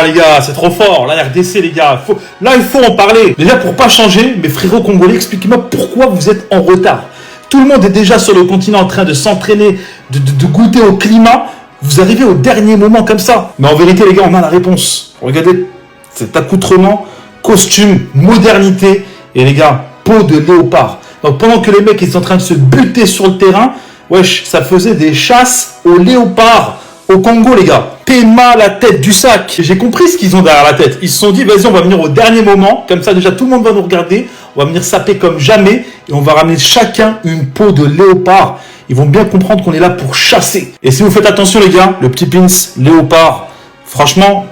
les gars, c'est trop fort. La RDC, les gars. Là, il faut en parler. Déjà, pour pas changer, mes frérots congolais, expliquez-moi pourquoi vous êtes en retard. Tout le monde est déjà sur le continent en train de s'entraîner, de goûter au climat. Vous arrivez au dernier moment comme ça. Mais en vérité, les gars, on a la réponse. Regardez cet accoutrement, costume, modernité. Et les gars, peau de léopard. Donc pendant que les mecs ils sont en train de se buter sur le terrain, wesh, ça faisait des chasses aux léopards au Congo, les gars. Pema la tête du sac. J'ai compris ce qu'ils ont derrière la tête. Ils se sont dit, vas-y, on va venir au dernier moment. Comme ça, déjà, tout le monde va nous regarder. On va venir saper comme jamais. Et on va ramener chacun une peau de léopard. Ils vont bien comprendre qu'on est là pour chasser. Et si vous faites attention, les gars, le petit pins léopard, franchement,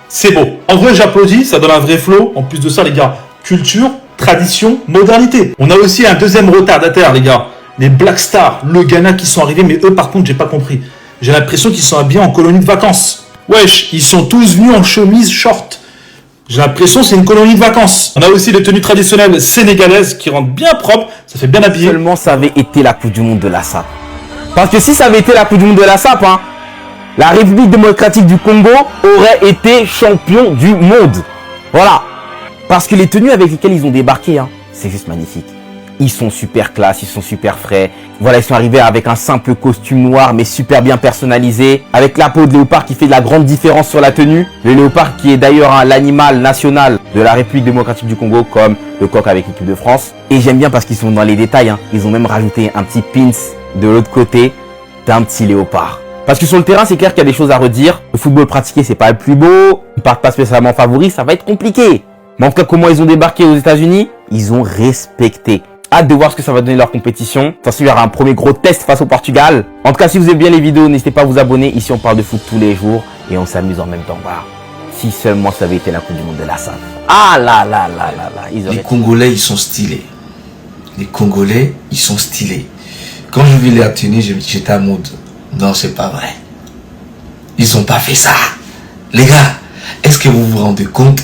c'est beau. En vrai, j'applaudis. Ça donne un vrai flow. En plus de ça, les gars, culture, tradition, modernité. On a aussi un deuxième retardataire, les gars. Les Black Stars, le Ghana qui sont arrivés. Mais eux, par contre, j'ai pas compris. J'ai l'impression qu'ils sont habillés en colonie de vacances. Wesh, ils sont tous venus en chemise short. J'ai l'impression que c'est une colonie de vacances. On a aussi les tenues traditionnelles sénégalaises qui rendent bien propre. Ça fait bien habillé. Seulement ça avait été la Coupe du Monde de la SAP. Parce que si ça avait été la Coupe du Monde de la SAP, la République démocratique du Congo aurait été champion du monde. Voilà. Parce que les tenues avec lesquelles ils ont débarqué, c'est juste magnifique. Ils sont super classe, ils sont super frais. Voilà, ils sont arrivés avec un simple costume noir, mais super bien personnalisé. Avec la peau de léopard qui fait de la grande différence sur la tenue. Le léopard qui est d'ailleurs l'animal national de la République démocratique du Congo, comme le coq avec l'équipe de France. Et j'aime bien parce qu'ils sont dans les détails. Ils ont même rajouté un petit pins de l'autre côté d'un petit léopard. Parce que sur le terrain, c'est clair qu'il y a des choses à redire. Le football pratiqué, c'est pas le plus beau. Ils partent pas spécialement favoris, ça va être compliqué. Mais en tout cas, comment ils ont débarqué aux États-Unis, ils ont respecté. Hâte de voir ce que ça va donner leur compétition. Attention, il y aura un premier gros test face au Portugal. En tout cas, si vous aimez bien les vidéos, n'hésitez pas à vous abonner. Ici, on parle de foot tous les jours et on s'amuse en même temps. Voilà. Si seulement ça avait été la Coupe du Monde de la SAF. Ah là là là là là. Les Congolais, ils sont stylés. Les Congolais, ils sont stylés. Quand je vis les tenue, j'étais à mode. Non, c'est pas vrai. Ils ont pas fait ça. Les gars, est-ce que vous vous rendez compte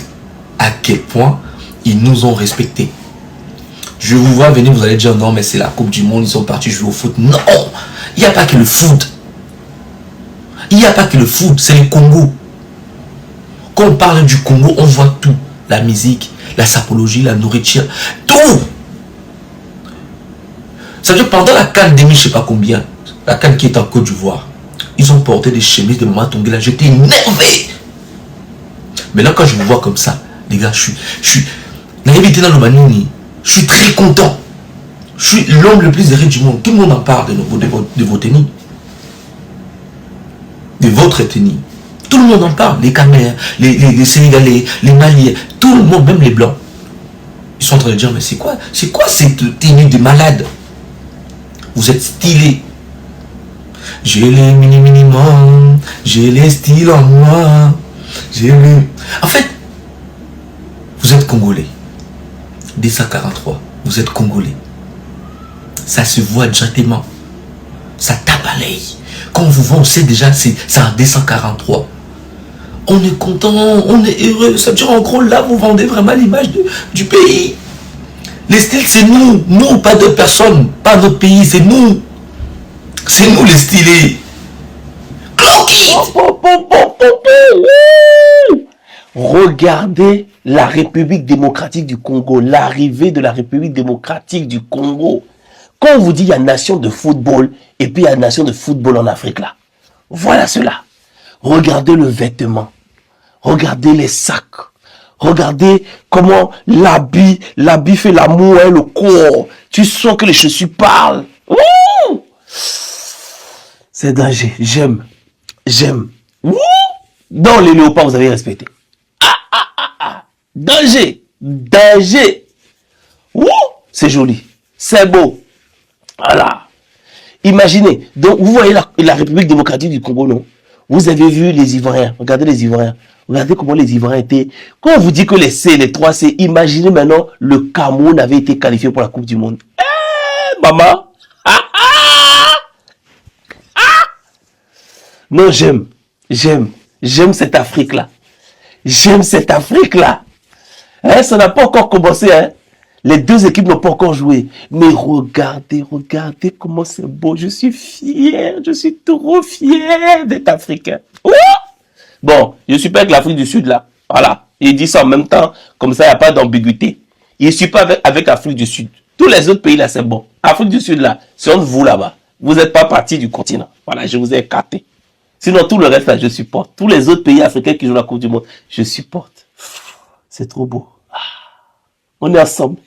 à quel point ils nous ont respectés? Je vous vois venir, vous allez dire non, mais c'est la Coupe du Monde, ils sont partis jouer au foot. Non, il n'y a pas que le foot. Il n'y a pas que le foot, c'est le Congo. Quand on parle du Congo, on voit tout. La musique, la sapologie, la nourriture, tout. Ça veut dire pendant la CAN 2000, je ne sais pas combien, la CAN qui est en Côte d'Ivoire, ils ont porté des chemises de Maman Tonguela. J'étais énervé. Mais là, quand je vous vois comme ça, les gars, je suis l'invité dans le Manini. Je suis très content. Je suis l'homme le plus heureux du monde. Tout le monde en parle de vos tenues. De votre tenue. Tout le monde en parle. Les Camerounais, les Sénégalais, les Maliens, tout le monde, même les Blancs. Ils sont en train de dire, mais c'est quoi cette tenue de malade? Vous êtes stylés. J'ai les minimum. J'ai les styles en moi. En fait, vous êtes Congolais. Dès 143, vous êtes Congolais. Ça se voit directement. Ça tape à l'œil. Quand on vous voit, on sait déjà c'est en D143. On est content, on est heureux. Ça veut dire en gros, là, vous vendez vraiment l'image du pays. Les styles, c'est nous. Nous, pas d'autres personnes. Pas notre pays, c'est nous. C'est nous les stylés. Clock it. Regardez la République démocratique du Congo, l'arrivée de la République démocratique du Congo. Quand on vous dit il y a nation de football et puis il y a nation de football en Afrique là. Voilà cela. Regardez le vêtement. Regardez les sacs. Regardez comment l'habit fait l'amour et le corps. Tu sens que les chaussures parlent. C'est danger. J'aime. Dans les léopards, vous avez respecté. Danger. C'est joli. C'est beau. Voilà. Imaginez. Donc, vous voyez la République démocratique du Congo, non? Vous avez vu les Ivoiriens. Regardez les Ivoiriens. Regardez comment les Ivoiriens étaient. Quand on vous dit que les C, les 3 C, imaginez maintenant le Cameroun avait été qualifié pour la Coupe du Monde. Maman. Non, j'aime cette Afrique-là. Ça n'a pas encore commencé, Les deux équipes n'ont pas encore joué. Mais regardez comment c'est beau. Je suis trop fier d'être africain. Bon, je suis pas avec l'Afrique du Sud là. Voilà. Il dit ça en même temps, comme ça, il n'y a pas d'ambiguïté. Je ne suis pas avec l'Afrique du Sud. Tous les autres pays là, c'est bon. Afrique du Sud là, c'est entre vous là-bas. Vous n'êtes pas parti du continent. Voilà, je vous ai écarté. Sinon, tout le reste là, je supporte. Tous les autres pays africains qui jouent la Coupe du Monde, je supporte. C'est trop beau. On est ensemble.